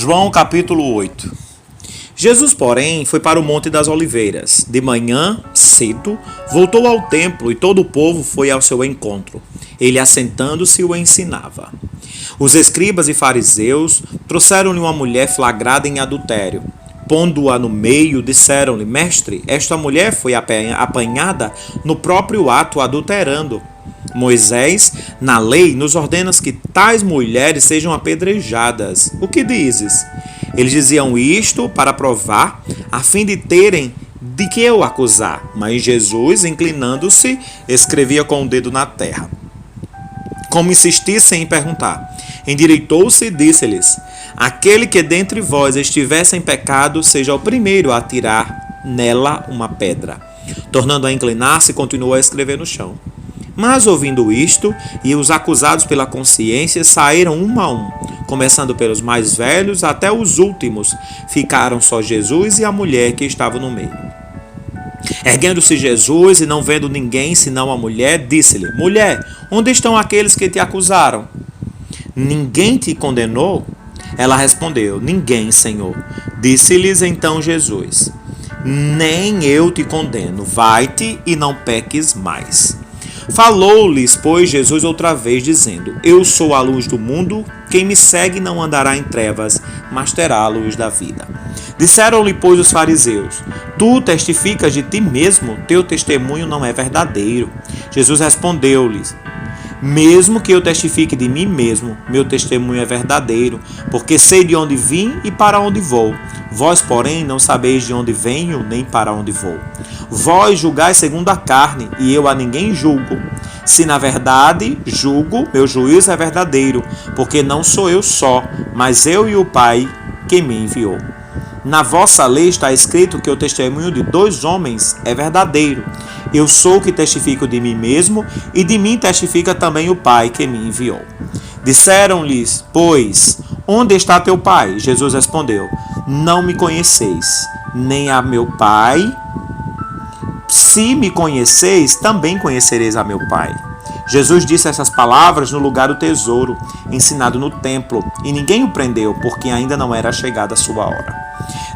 João capítulo 8. Jesus, porém, foi para o Monte das Oliveiras. De manhã, cedo, voltou ao templo e todo o povo foi ao seu encontro. Ele, assentando-se, o ensinava. Os escribas e fariseus trouxeram-lhe uma mulher flagrada em adultério. Pondo-a no meio, disseram-lhe: Mestre, esta mulher foi apanhada no próprio ato adulterando. Moisés, na lei, nos ordena que tais mulheres sejam apedrejadas. O que dizes? Eles diziam isto para provar, a fim de terem de que o acusar. Mas Jesus, inclinando-se, escrevia com o dedo na terra. Como insistissem em perguntar, endireitou-se e disse-lhes: Aquele que dentre vós estiver sem pecado, seja o primeiro a atirar nela uma pedra. Tornando a inclinar-se, continuou a escrever no chão. Mas, ouvindo isto, e os acusados pela consciência saíram um a um, começando pelos mais velhos até os últimos. Ficaram só Jesus e a mulher que estava no meio. Erguendo-se Jesus e não vendo ninguém senão a mulher, disse-lhe: Mulher, onde estão aqueles que te acusaram? Ninguém te condenou? Ela respondeu: Ninguém, Senhor. Disse-lhes então Jesus: Nem eu te condeno. Vai-te e não peques mais. Falou-lhes, pois, Jesus outra vez, dizendo: Eu sou a luz do mundo, quem me segue não andará em trevas, mas terá a luz da vida. Disseram-lhe, pois, os fariseus: Tu testificas de ti mesmo, teu testemunho não é verdadeiro. Jesus respondeu-lhes: Mesmo que eu testifique de mim mesmo, meu testemunho é verdadeiro, porque sei de onde vim e para onde vou. Vós, porém, não sabeis de onde venho, nem para onde vou. Vós julgais segundo a carne, e eu a ninguém julgo. Se na verdade julgo, meu juízo é verdadeiro, porque não sou eu só, mas eu e o Pai que me enviou. Na vossa lei está escrito que o testemunho de dois homens é verdadeiro. Eu sou o que testifico de mim mesmo, e de mim testifica também o Pai que me enviou. Disseram-lhes, pois, onde está teu Pai? Jesus respondeu: Não me conheceis, nem a meu Pai. Se me conheceis, também conhecereis a meu Pai. Jesus disse essas palavras no lugar do tesouro, ensinado no templo, e ninguém o prendeu, porque ainda não era chegada a sua hora.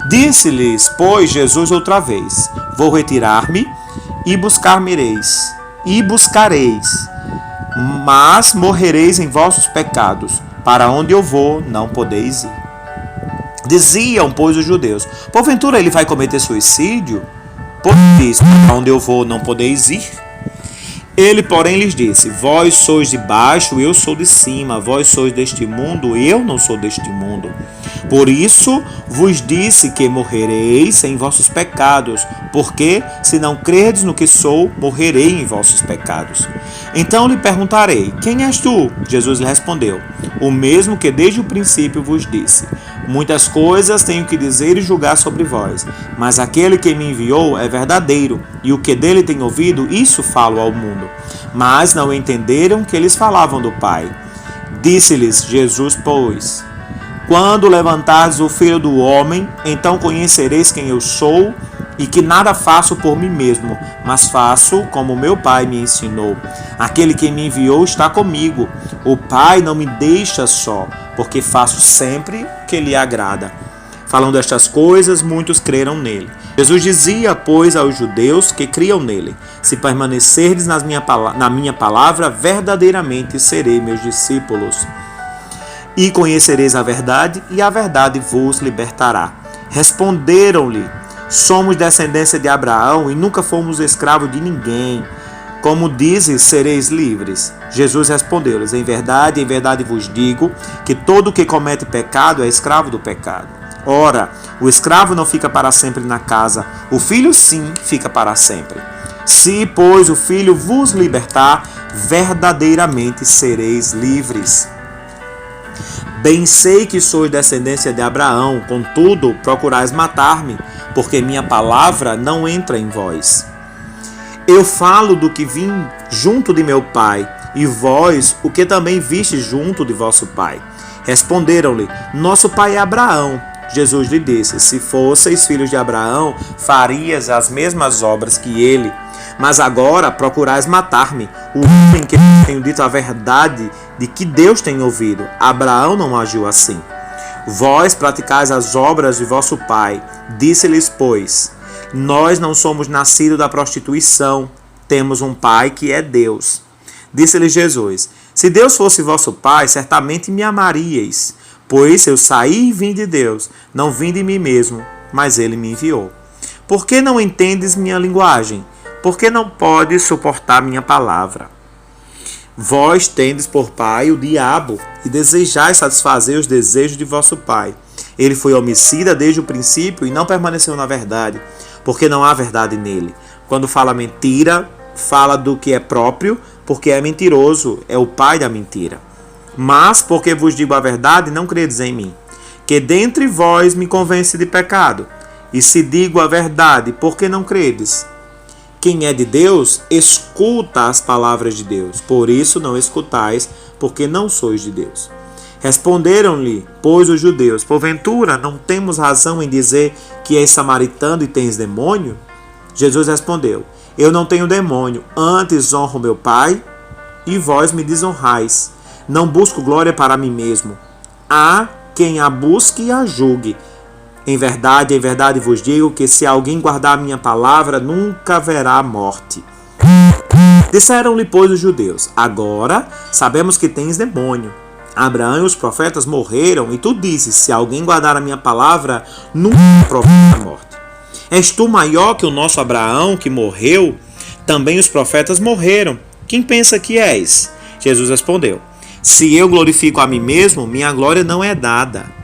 Disse-lhes, pois, Jesus outra vez: Vou retirar-me e buscareis, mas morrereis em vossos pecados. Para onde eu vou, não podeis ir. Diziam, pois, os judeus: Porventura ele vai cometer suicídio? Pois, para onde eu vou, não podeis ir. Ele, porém, lhes disse: Vós sois de baixo, eu sou de cima. Vós sois deste mundo, eu não sou deste mundo. Por isso vos disse que morrereis em vossos pecados, porque, se não crerdes no que sou, morrerei em vossos pecados. Então lhe perguntarei: Quem és tu? Jesus lhe respondeu: O mesmo que desde o princípio vos disse. Muitas coisas tenho que dizer e julgar sobre vós, mas aquele que me enviou é verdadeiro, e o que dele tenho ouvido, isso falo ao mundo. Mas não entenderam que eles falavam do Pai. Disse-lhes Jesus, pois: Quando levantares o Filho do Homem, então conhecereis quem eu sou, e que nada faço por mim mesmo, mas faço como meu Pai me ensinou. Aquele que me enviou está comigo. O Pai não me deixa só, porque faço sempre o que lhe agrada. Falando estas coisas, muitos creram nele. Jesus dizia, pois, aos judeus que criam nele: Se permanecerdes na minha palavra, verdadeiramente serei meus discípulos. E conhecereis a verdade, e a verdade vos libertará. Responderam-lhe: Somos descendência de Abraão e nunca fomos escravos de ninguém. Como dizes, sereis livres. Jesus respondeu-lhes: em verdade vos digo, que todo o que comete pecado é escravo do pecado. Ora, o escravo não fica para sempre na casa, o filho sim fica para sempre. Se, pois, o filho vos libertar, verdadeiramente sereis livres. Bem sei que sois descendência de Abraão, contudo procurais matar-me, porque minha palavra não entra em vós. Eu falo do que vim junto de meu Pai, e vós o que também viste junto de vosso Pai. Responderam-lhe: Nosso pai é Abraão. Jesus lhe disse: Se fosseis filhos de Abraão, farias as mesmas obras que ele. Mas agora procurais matar-me, o homem que tenho dito a verdade de que Deus tem ouvido. Abraão não agiu assim. Vós praticais as obras de vosso pai. Disse-lhes, pois: Nós não somos nascidos da prostituição, temos um pai que é Deus. Disse-lhe Jesus: Se Deus fosse vosso pai, certamente me amaríeis, pois eu saí e vim de Deus, não vim de mim mesmo, mas ele me enviou. Por que não entendes minha linguagem? Por que não podes suportar minha palavra? Vós tendes por pai o diabo, e desejais satisfazer os desejos de vosso pai. Ele foi homicida desde o princípio e não permaneceu na verdade, porque não há verdade nele. Quando fala mentira, fala do que é próprio, porque é mentiroso, é o pai da mentira. Mas, porque vos digo a verdade, não credes em mim. Que dentre vós me convence de pecado. E se digo a verdade, por que não credes? Quem é de Deus, escuta as palavras de Deus. Por isso não escutais, porque não sois de Deus. Responderam-lhe, pois, os judeus: Porventura, não temos razão em dizer que és samaritano e tens demônio? Jesus respondeu: Eu não tenho demônio, antes honro meu Pai, e vós me desonrais. Não busco glória para mim mesmo. Há quem a busque e a julgue. Em verdade vos digo que se alguém guardar a minha palavra, nunca verá morte. Disseram-lhe, pois, os judeus: Agora sabemos que tens demônio. Abraão e os profetas morreram, e tu dizes: Se alguém guardar a minha palavra, nunca provará a morte. És tu maior que o nosso Abraão, que morreu? Também os profetas morreram. Quem pensa que és? Jesus respondeu: Se eu glorifico a mim mesmo, minha glória não é dada.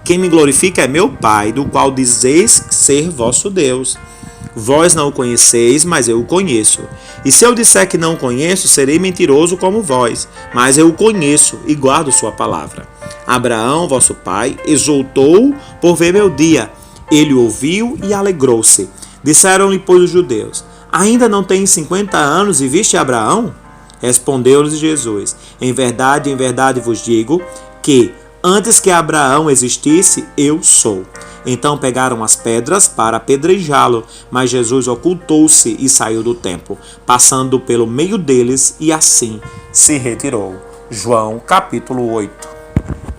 Quem me glorifica é meu Pai, do qual dizeis ser vosso Deus. Vós não o conheceis, mas eu o conheço. E se eu disser que não o conheço, serei mentiroso como vós. Mas eu o conheço e guardo sua palavra. Abraão, vosso pai, exultou por ver meu dia. Ele ouviu e alegrou-se. Disseram-lhe, pois, os judeus: Ainda não tens 50 anos e viste Abraão? Respondeu-lhes Jesus: Em verdade vos digo que antes que Abraão existisse, eu sou. Então pegaram as pedras para apedrejá-lo, mas Jesus ocultou-se e saiu do templo, passando pelo meio deles, e assim se retirou. João capítulo 8.